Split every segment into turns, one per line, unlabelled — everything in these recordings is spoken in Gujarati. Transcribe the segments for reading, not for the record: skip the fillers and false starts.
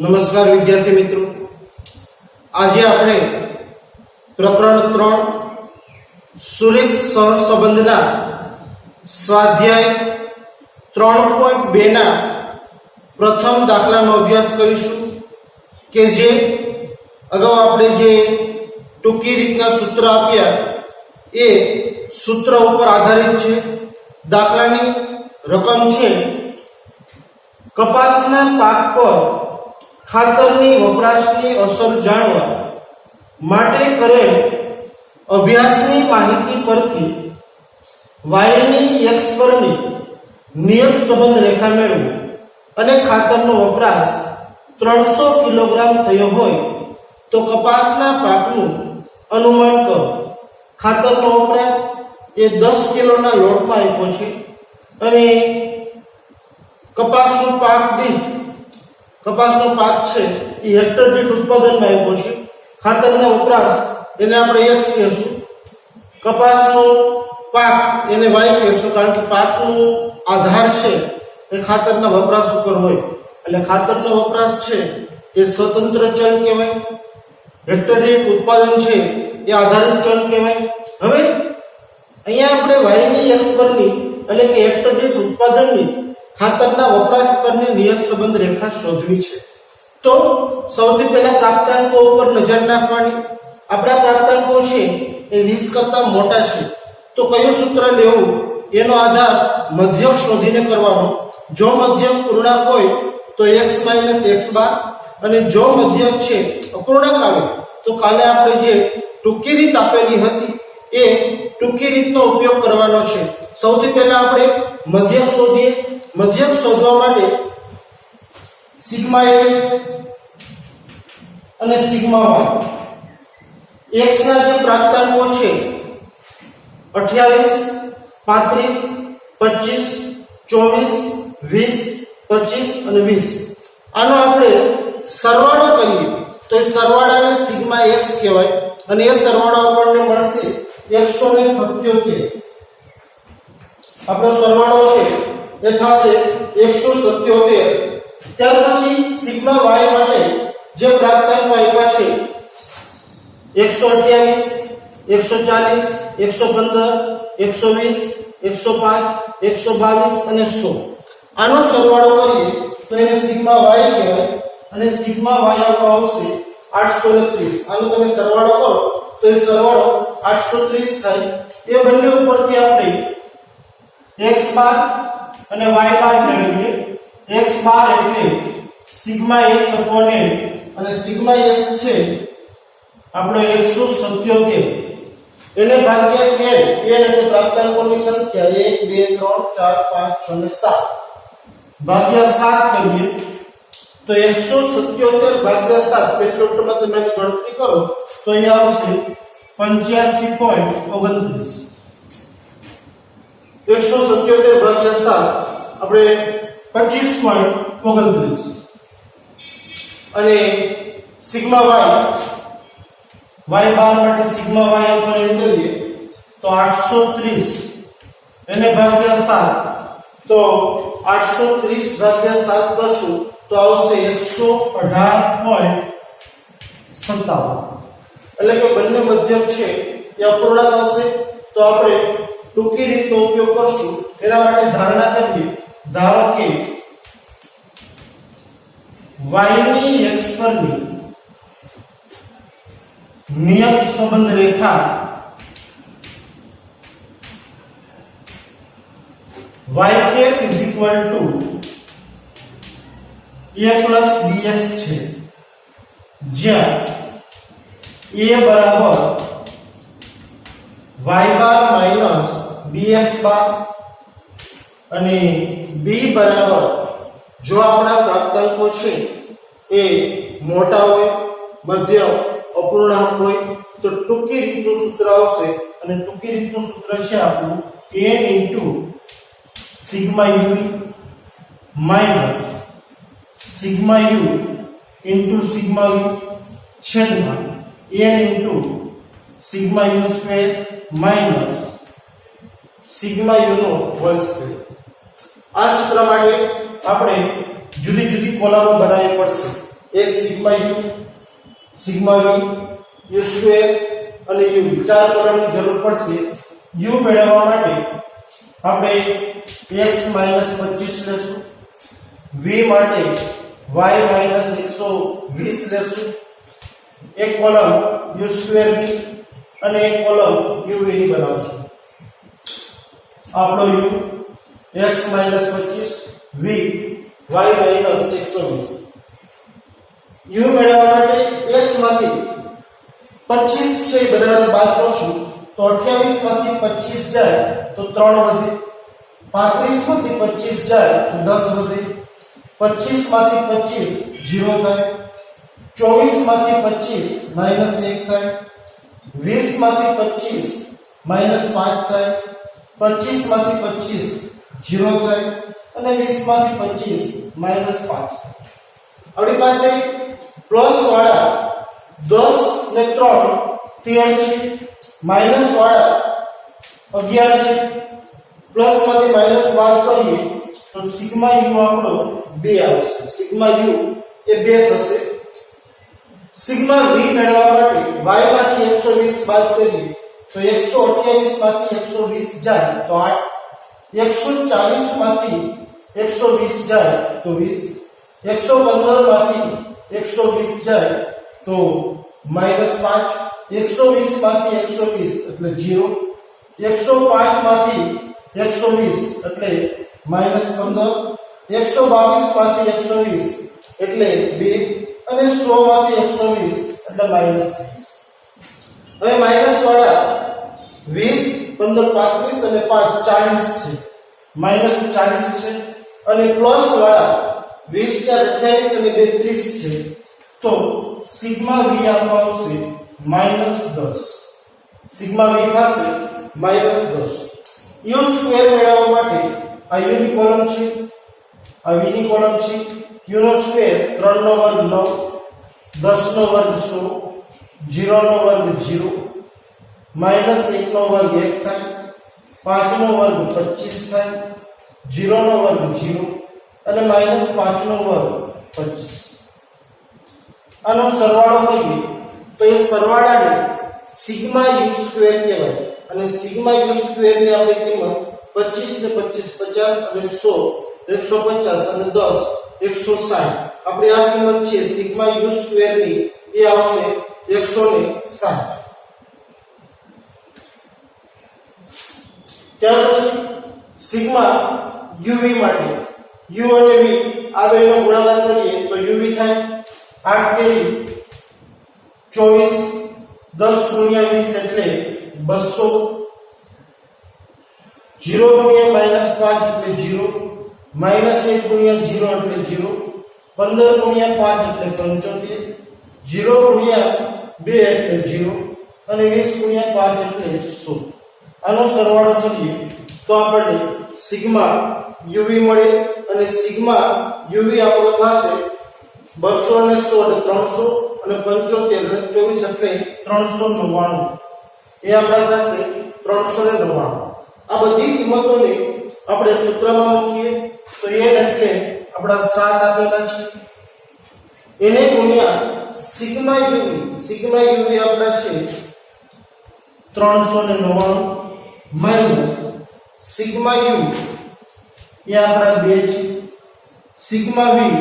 નમસ્કાર વિદ્યાર્થી મિત્રો, આજે આપણે પ્રકરણ 3 સુરેખ સહસંબંધના સ્વાધ્યાય 3.2 ના પ્રથમ દાખલાનો અભ્યાસ કરીશું કે જે અગાઉ આપણે જે ટૂંકી રીતના સૂત્ર આપ્યા એ સૂત્ર ઉપર આધારિત છે. દાખલાની રકમ છે કપાસના પાક પર ખાતરની વપરાશની અસર જાણવા માટે કરેલ અભ્યાસની માહિતી પરથી વાયની x પરની નિયત સંબંધ રેખા મેળવો અને ખાતરનો વપરાશ 300 કિલોગ્રામ થયો હોય તો કપાસના પાકનું અનુમાન કરો. ખાતરનો વપરાશ એ 10 કિલોના લોટમાં આપ્યો છે અને કપાસનો પાક છે એ હેક્ટર દીઠ ઉત્પાદનમાં આપ્યો છે. ખાતરના વપરાશ એને આપણે x કહેશું, કપાસનો પાક એને y કહેશું, કારણ કે પાકનો આધાર છે એ ખાતરના વપરાશ ઉપર હોય એટલે ખાતરનો વપરાશ છે એ સ્વતંત્ર ચલ કહેવાય. હેક્ટર દીઠ ઉત્પાદન છે એ આધારિત ચલ કહેવાય. હવે અહીંયા આપણે y ની x પરની એટલે કે હેક્ટર દીઠ ઉત્પાદનની ખાતરના વપરાશ પરની નિયત સંબંધ રેખા શોધવી છે. તો સૌથી પહેલા પ્રાપ્તાંકો ઉપર નજર નાખવાની. આપણા પ્રાપ્તાંકો છે એ 20 કરતા મોટા છે તો કયું સૂત્ર લેવું એનો આધાર મધ્યક શોધીને કરવાનો. જો મધ્યક પૂર્ણાંક હોય તો x - x બાર, અને જો મધ્યક છે અપૂર્ણાંક આવે તો કાલે આપણે જે ટૂંકી રીત આપેલી હતી એ ટૂંકી રીતનો ઉપયોગ કરવાનો છે. સૌથી પહેલા આપણે મધ્યક શોધીએ. મધ્યક શોધવા માટે સિગ્મા x અને સિગ્મા y, x ના જે પ્રાપ્તાંકો છે 28, 35, 25, 24, 20, 25 અને 20, આનો આપણે સરવાળો કરીએ તો એ સરવાળાને સિગ્મા x કહેવાય અને એ સરવાળો આપણને મળશે 177. આપણો સરવાળો છે એ થશે 177. ત્યાર પછી સિગ્મા y માટે જે પ્રાપ્તાંકો આપ્યા છે 128, 140, 115, 120, 105, 122 અને 100, આનો સરવાળો કરીએ તો એને સિગ્મા y કહેવાય અને સિગ્મા y આવશે 830. આનો તમે સરવાળો કરો તો એ સરવાળો 830 થાય. એ બંને ઉપરથી આપણે x બાર અને y બાર મેળવીએ. x બાર એટલે સિગ્મા x upon n અને સિગ્મા x છે આપણો 177, એને ભાગ્યા n એટલે પ્રાપ્તાંકોની સંખ્યા 1 2 3 4 5 6 અને 7 ભાગ્યા 7 કરીએ તો 177 ભાગ્યા 7 પેટ્રોટમાં તમે ગણતરી કરો તો એ આવશે 85.29. 177 ભાગ્યા 7 આપણે 25.29. અને સિગ્મા y બાર માટે સિગ્મા y ઉપર એડ કરીએ તો 830, એને ભાગ્યા 7 તો 830 ભાગ્યા 7 કરશું તો આવશે 118.57. એટલે કે બંને મધ્યક છે એ અપૂર્ણાંક આવશે. તો આપણે ટૂંકી રીતનો ઉપયોગ કરશું. એના માટે ધારણા કરીએ. ધારો કે y ની x પરની નિયત સંબંધ રેખા y cap = a plus bx છે, જ્યાં a બરાબર y બાર માઈનસ bx બાર અને b બરાબર જો આપણા પ્રાપ્તાંકો છે એ મોટા હોય, મધ્ય, અપૂર્ણાંક હોય તો ટૂંકી રીતનું સૂત્ર આવશે અને ટૂંકી રીતનું સૂત્ર છે આપણું n sigma u minus sigma u sigma v છેદમાં n sigma u square minus sigma u નો હોલ સ્ક્વેર. આ સૂત્ર માટે આપણે જુદી જુદી કોલમો બનાવવી પડશે. એક sigma U, sigma V, U square અને યુ, ચાર કોલમની જરૂર પડશે. યુ મેળવવા માટે આપણે x - 25 લેશું, v માટે y - 120 લેશું, એક કોલમ u સ્ક્વેર ની અને એક કોલમ uv ની બનાવશું. આપણો u x - 25 v y - 120. u મેળવવા માટે x માંથી 25 છે બધાને બાદ કરશું તો 28 માંથી 25 જાય તો 3 વધે, 35 માંથી 25 જાય તો 10 વધે, 25 માંથી 25 0 થાય, 24 માંથી 25 -1 થાય, 20 માંથી 25 -5 થાય, 25 માંથી 25 0 થાય અને 20 માંથી 25 -5. આપણી પાસે પ્લસ વાળા 10 ને 3 13 છે, માઈનસ વાળા 11 છે. પ્લસ માંથી માઈનસ બાદ કરીએ તો સિગ્મા યુ આપણો 2 આવશે. સિગ્મા યુ એ 2 થશે. સિગ્મા વી મેળવવા માટે y માંથી 120 બાદ કરીએ તો 128 માંથી 120 જાય તો 8, 140 માંથી 120 જાય તો 20, 115 માંથી 120 જાય તો -5, 120 માંથી 120 એટલે 0, 105 માંથી 120 એટલે -15, 122 માંથી 120 એટલે 2 અને 100 માંથી 120 એટલે -20. હવે માઈનસ વાળા 20, 15 35 અને 5 40 છે, -40 છે અને પ્લસ વાળા 20 ને 28 અને 2 30 છે તો સિગ્મા વી આપવા આવશે -10. સિગ્મા વી થશે -10. યુ સ્ક્વેર મેળવવા માટે આ યુ ની કોલમ છે, આ વી ની કોલમ છે. યુ નો સ્ક્વેર 3 નો વર્ગ 9, 10 નો વર્ગ 100, 0 નો વર્ગ 0, -1 નો વર્ગ 1 થાય, 5 નો વર્ગ 25 થાય, 0 નો વર્ગ 0 અને -5 નો વર્ગ 25. આનો સરવાળો કરીએ તો એ સરવાળાને સિગ્મા યુ સ્ક્વેર કહેવાય અને સિગ્મા યુ સ્ક્વેર ની આપણે કિંમત 25 ને 25 50 અને 100 150 અને 10 160. આપણે આ કિંમત છે સિગ્મા યુ સ્ક્વેર ની એ આવશે 160. ત્યાર પછી સિગ્મા યુવી માટે યુ અને વી આ બેનો ગુણાકાર કરીએ તો યુવી થાય 8 તેરી 24, 10 ગુણ્યા 20 એટલે 200, 0 ગુણ્યા -5 એટલે 0, -1 ગુણ્યા 0 એટલે 0, 15 ગુણ્યા 5 એટલે 75, 0 ગુણ્યા 2 એટલે 0 અને 20 ગુણ્યા 5 એટલે 100. આનો સરવાળો કરીએ તો આપણને સિગ્મા યુવી મળે અને સિગ્મા યુવી આપણો થશે 200 ને 100 એટલે 300 અને 75 અને 24 એટલે 399. એ આપણા થશે 399. આ બધી કિંમતોને આપણે સૂત્રમાં મૂકીએ તો n એટલે આપણા 7 આપેલા છે, એને ગુણ્યા સિગ્મા યુવી આપણા છે 399 માઈનસ સિગ્મા યુ એ આપણા 2 છે, સિગ્મા વી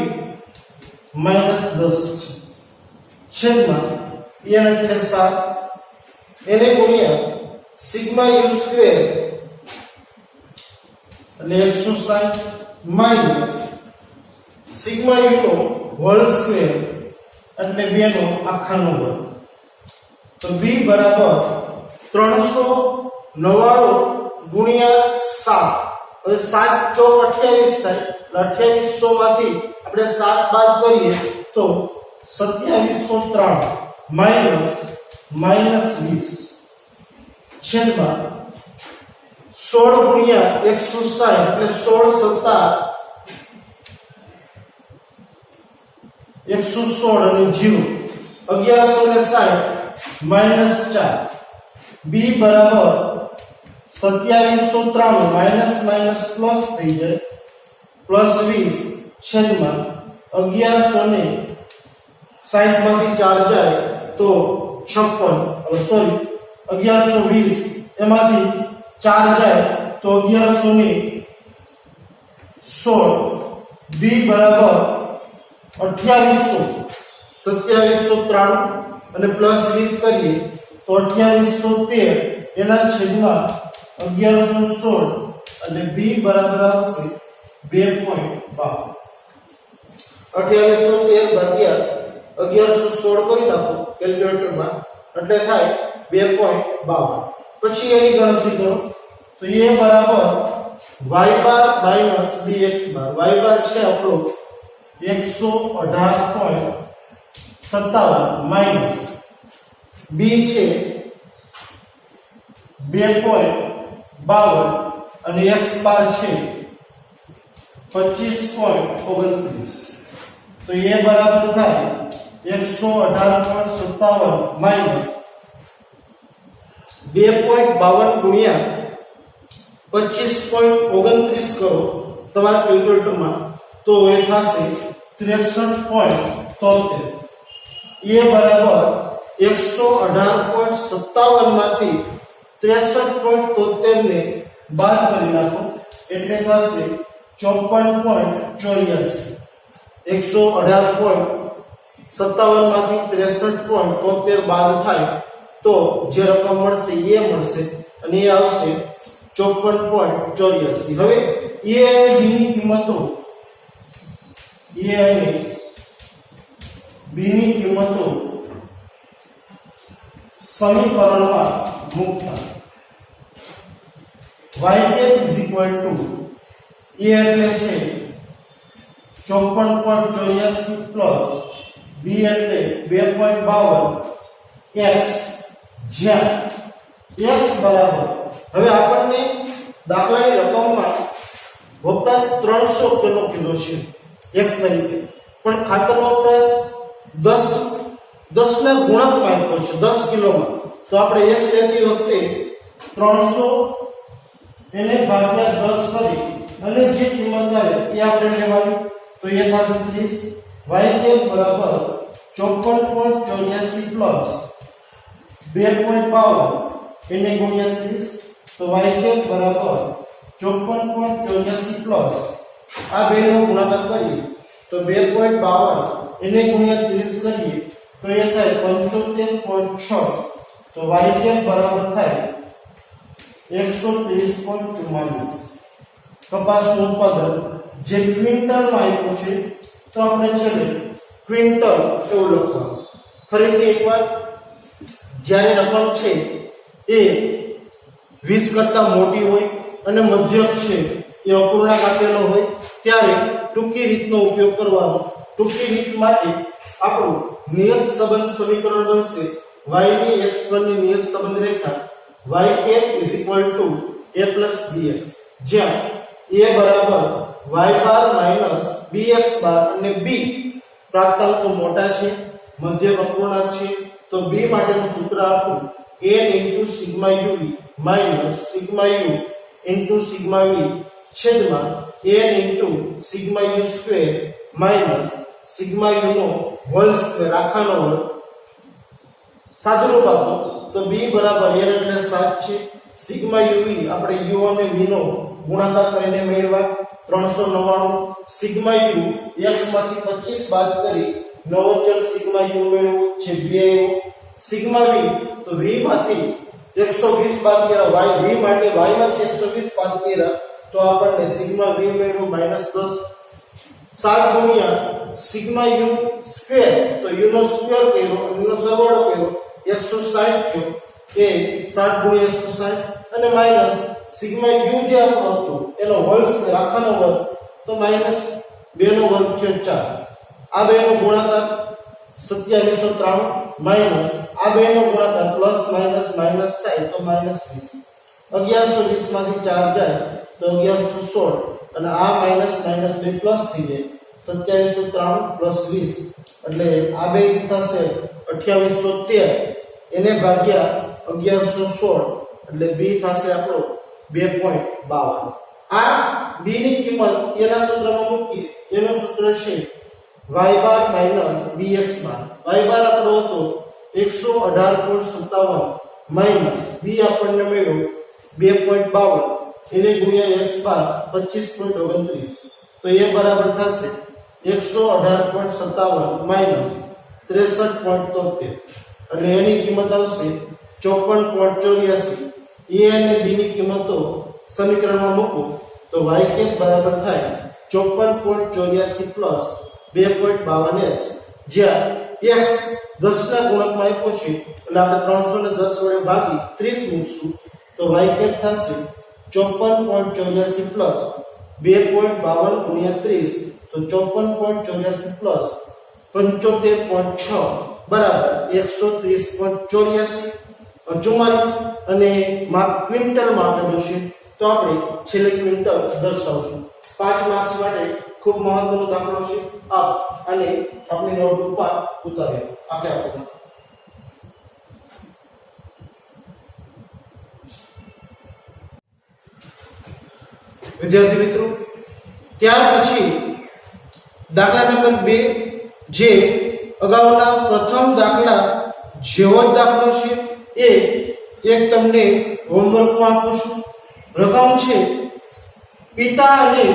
-10 છે, છેદમાં n એટલે 7 એને ગુણ્યા સિગ્મા યુ સ્ક્વેર એટલે 160 minus sigma you know whole square એટલે 2 નો આખાનો વર્ગ. તો b બરાબર 399 ગુણ્યા 7. હવે 7 ચોક 28 થાય એટલે 2800 માંથી આપણે 7 બાદ કરીએ તો 2703 માઈનસ -20 છેદમાં 16 ગુણ્યા 160 એટલે 16 116 અને 0 1160 -4. b બરાબર 2793 માઈનસ પ્લસ થઈ જાય +20 છેદમાં 1160 60 માંથી 4 જાય તો 56 સોરી 1120 એમાંથી 4 જાય તો 1100 ની 16 b બરાબર 2800 2793 અને પ્લસ 20 કરીએ તો 2813 એના છેદમાં 1116 અને b બરાબર આવશે 2.52 2813 ભાગ્યા 1116 કરી નાખો કેલ્ક્યુલેટરમાં એટલે થાય 2.52 પછી એની ગણતરી કરો તો a બરાબર y બાર માઈનસ bx બાર y બાર છે આપણો 118.57 માઈનસ b છે 2.52 અને x બાર છે 25.29 તો a બરાબર થાય 118.57 માઈનસ 2.52 ગુણ્યા 25.29 કરો તમારા કેલ્ક્યુલેટરમાં તો એ થશે 63.73 એ બરાબર 118.57 માંથી 63.73 ને બાદ કરી નાખો એટલે થશે 54.84 118.57 માંથી 63.73 બાદ થાય તો જે રકમ મળશે એ મળશે અને એ આવશે 54.84 હવે a અને b ની કિંમતો a અને b ની કિંમતો સમીકરણમાં મૂકતા y = a એટલે છે 54.84 પ્લસ b એટલે 2.52 x જ્યાં x બરાબર હવે આપણને દાખલાની રકમમાં વપરાશ 300 કિલો છે x તરીકે પણ ખાતરનો વપરાશ 10 ના ગુણકમાં આપ્યો છે 10 કિલોમાં તો આપણે x લેતી વખતે 300 એને ભાગ્યા 10 કરી અને જે કિંમત આવે એ આપણે લેવાની તો એ થશે 30 y બરાબર 54.84 પ્લસ 2.52 એને ગુણ્યા 30 તો y બરાબર 54.84 પ્લસ આ બે નો ગુણાકાર કરીએ તો 2.52 એને ગુણ્યા 30 કરીએ તો એ થાય 75.6 તો y બરાબર થાય 130.44 કપાસનું ઉત્પાદન જે ક્વિન્ટલમાં આપ્યું છે તો આપણે છેલ્લે ક્વિન્ટલ એવું લખવાનું ફરીથી એકવાર જ્યારે રકમ છે એ 20 કરતા મોટી હોય અને મધ્યક છે એ અપૂર્ણાંક આપેલો હોય ત્યારે ટૂંકી રીતનો ઉપયોગ કરવાનો ટૂંકી રીત માટે આપણું નિયત સંબંધ સમીકરણ બનશે y ની x ની નિયત સંબંધ રેખા y = a bx જ્યાં a બરાબર y બાર માઈનસ bx બાર અને b પ્રાપ્તાંકો મોટા છે મધ્યક અપૂર્ણાંક છે તો b માટેનું સૂત્ર આપું n * sigma uv minus sigma u * sigma v છેદમાં n * sigma u square minus sigma u નો હોલ સ્ક્વેર આખાનો વર્ગ સાદુરૂપ આપો તો b બરાબર n એટલે 7 છે સિગ્મા uv આપણે u અને v નો ગુણાકાર કરીને મેળવા 399 સિગ્મા u x માંથી 25 બાદ કરી નવો ચલ સિગ્મા u મેળવો છે 2 આવ્યો સિગ્મા v તો v માંથી 120 બાદ કર્યા y v માટે y માંથી 120 બાદ કર્યા તો આપણને સિગ્મા v મેળવો -10 7 ગુણ્યા સિગ્મા u સ્ક્વેર તો u નો સ્ક્વેર કર્યો અને નો સરવાળો કર્યો 160 થયો એ 7 ગુણ્યા 160 અને માઈનસ સિગ્મા u જે આપણો હતો એનો હોલ સ્ક્વેર આખાનો વર્ગ તો માઈનસ 2 નો વર્ગ થયો 4 આ બે નો ગુણાકાર 2793 માઈનસ આ બે નો ગુણાકાર પ્લસ માઈનસ માઈનસ થાય તો -20 1120 માંથી 4 જાય તો 1116 અને આ માઈનસ માઈનસ 2 પ્લસ થઈ જાય 2793 પ્લસ 20 એટલે આ બે થશે 2813 એને ભાગ્યા 1116 એટલે b થશે આપણો 2.52 આ b ની કિંમત એના સૂત્રમાં મૂકીએ એનું સૂત્ર છે y બાર માઇનસ bx બાર. y બાર આપણો હતો 118.57 માઇનસ b આપણને મળ્યો 2.52 એને ગુણ્યા x બાર 25.29 તો એ બરાબર થશે 118.57 માઇનસ 63.73 એટલે એની કિંમત આવશે 54.84. a અને b ની કિંમતો સમીકરણમાં મૂકો તો y કેપ બરાબર થાય 54.84 પ્લસ 2.52x, જ્યાં x 10 ના ગુણકમાં આપ્યો છે એટલે આપણે 310 વડે ભાગી 30 મૂકશું તો y કેપ થશે 54.84 પ્લસ 2.52 ગુણ્યા 30 તો 54.84 પ્લસ 75.6 બરાબર 130.44 અને માપ ક્વિન્ટલમાં આપેલું છે તો આપણે છેલ્લે ક્વિન્ટલ દર્શાવશું. 5 માર્ક્સ માટે ખૂબ મહત્વનો દાખલો છે. અને આપણી નોટબુક પર ઉતારીએ આખે આખો. વિદ્યાર્થી મિત્રો, ત્યાર પછી દાખલા નંબર 2 જે અગાઉના પ્રથમ દાખલા જેવો જ દાખલો છે એ એક તમને હોમવર્કમાં આપું છું. રકમ છે પિતા અને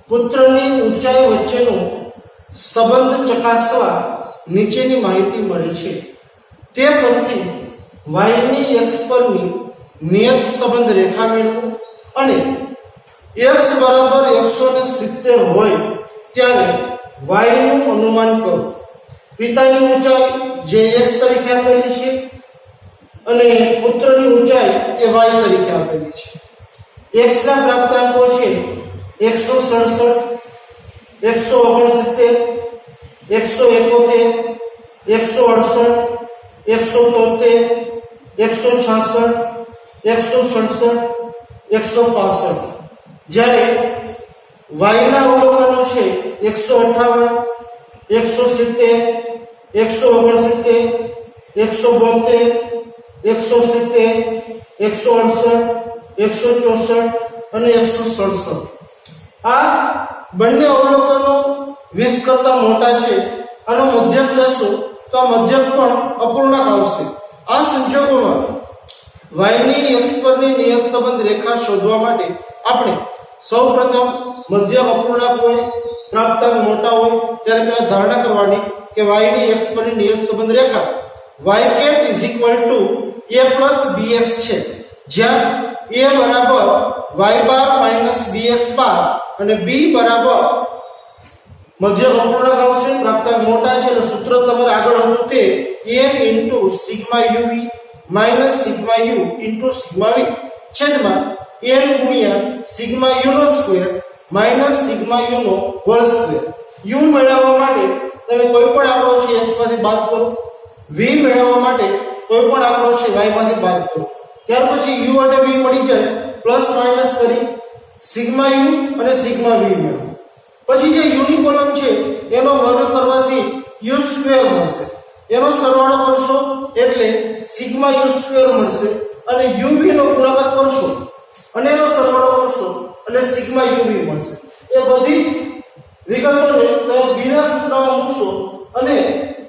પુત્રની ઊંચાઈ વચ્ચેનો સંબંધ ચકાસવા નીચેની માહિતી મળી છે. તે પરથી y ની x પરની નિયત સંબંધ રેખા મેળવો અને x બરાબર 170 હોય ત્યારે y નું અનુમાન કરો. પિતાની ઊંચાઈ જે x તરીકે આપેલી છે અને પુત્રની ઊંચાઈ એ y તરીકે આપેલી છે. x ના પ્રાપ્તાંકો છે 167, 169, 171, 168, 173, 166, 167, 165. જ્યારે y ના અવલોકનો છે 158, 170, 169, 172, 170, 168, 164 અને 167. આ બંને અવલોકનો 20 કરતા મોટા છે. આનો મધ્યક લેશો તો આ મધ્યક પણ અપૂર્ણાંક આવશે. આ સંજોગોમાં y ની x પરની નિયત સંબંધ રેખા શોધવા માટે આપણે સૌપ્રથમ મધ્યક અપૂર્ણાંક હોય, પ્રાપ્તાંક મોટા હોય ત્યારે પહેલા ધારણા કરવાની કે y ની x પરની નિયત સંબંધ રેખા y cap a plus bx છે, જ્યાં a બરાબર y બાર માઇનસ bx બાર અને b બરાબર મધ્યક અપૂર્ણાંક આવશે. પ્રાપ્તાંક મોટા છે એટલે સૂત્ર તમારે આગળ હતું તે n into sigma uv minus sigma u into sigma v છેદમાં n ગુણ્યા sigma u નો સ્ક્વેર minus sigma u નો હોલ સ્ક્વેર. u મેળવવા માટે તમે કોઈ પણ આંકડો છે x માંથી બાદ કરો, v મેળવવા માટે કોઈ પણ આંકડો છે y માંથી બાદ કરો. ત્યાર પછી u અને v મળી જાય પ્લસ માઇનસ કરી સિગ્મા u અને સિગ્મા v મેળવો. પછી જે u ની કોલમ છે એનો વર્ગ કરવાથી u સ્ક્વેર મળશે. એનો સરવાળો કરશો એટલે સિગ્મા u સ્ક્વેર મળશે અને uv નો ગુણાકાર કરશો અને એનો સરવાળો કરશો એટલે સિગ્મા uv મળશે. એ બધી વિગતોને તમે b ના સૂત્રમાં મૂકશો અને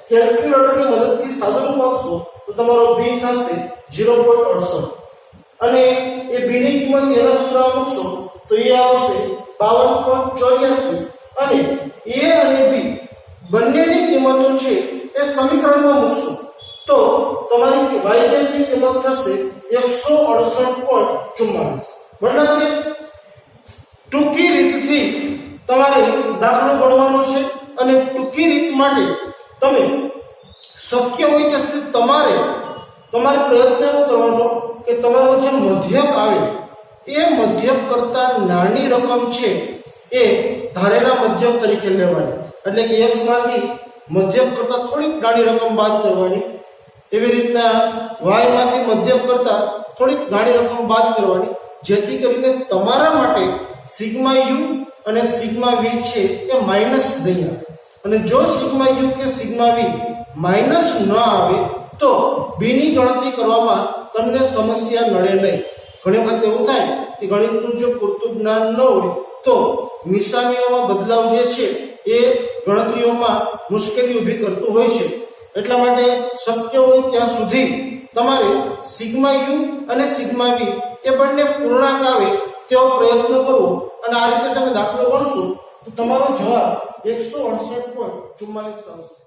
કેલ્ક્યુલેટરની મદદથી સાદુરૂપ આપશો તો તમારો b થશે 0.68 અને એ b ની કિંમત એના સૂત્રમાં મૂકશો તો એ આવશે 52.84 અને a અને b બંનેની કિંમતો છે એ સમીકરણમાં મૂકશો તો તમારી y ની કિંમત થશે 168.44. મતલબ કે ટૂંકી રીતથી તમારે દાખલો ગણવાનો છે અને ટૂંકી રીત માટે તમે શક્ય હોય ત્યાં સુધી તમારે પ્રયત્ન એવો કરવાનો કે તમારો જે મધ્યક આવે એ મધ્યક કરતા નાની રકમ છે એ ધારેલા મધ્યક તરીકે લેવાની. એટલે કે x માંથી મધ્યક કરતા થોડીક નાની રકમ બાદ કરવાની, એવી રીતના y માંથી મધ્યક કરતા થોડીક નાની રકમ બાદ કરવાની, જેથી કરીને તમારા માટે સિગ્મા u અને સિગ્મા v છે એ માઈનસ નહીં આવે. અને જો સિગ્મા u કે સિગ્મા v માઈનસ ન આવે તો b ની ગણતરી કરવામાં તમને સમસ્યા નડે નહીં. ઘણી વખત એવું થાય કે ગણિતનું જો પૂરતું જ્ઞાન ન હોય તો નિશાનીઓમાં બદલાવ જે છે એ ગણતરીઓમાં મુશ્કેલી ઊભી કરતું હોય છે. એટલા માટે શક્ય હોય ત્યાં સુધી તમારે સિગ્મા યુ અને સિગ્મા વી એ બંને પૂર્ણાંક આવે તેવો પ્રયત્ન કરવો અને આ રીતે તમે દાખલો ગણશો તો તમારો જવાબ 168.44 આવશે.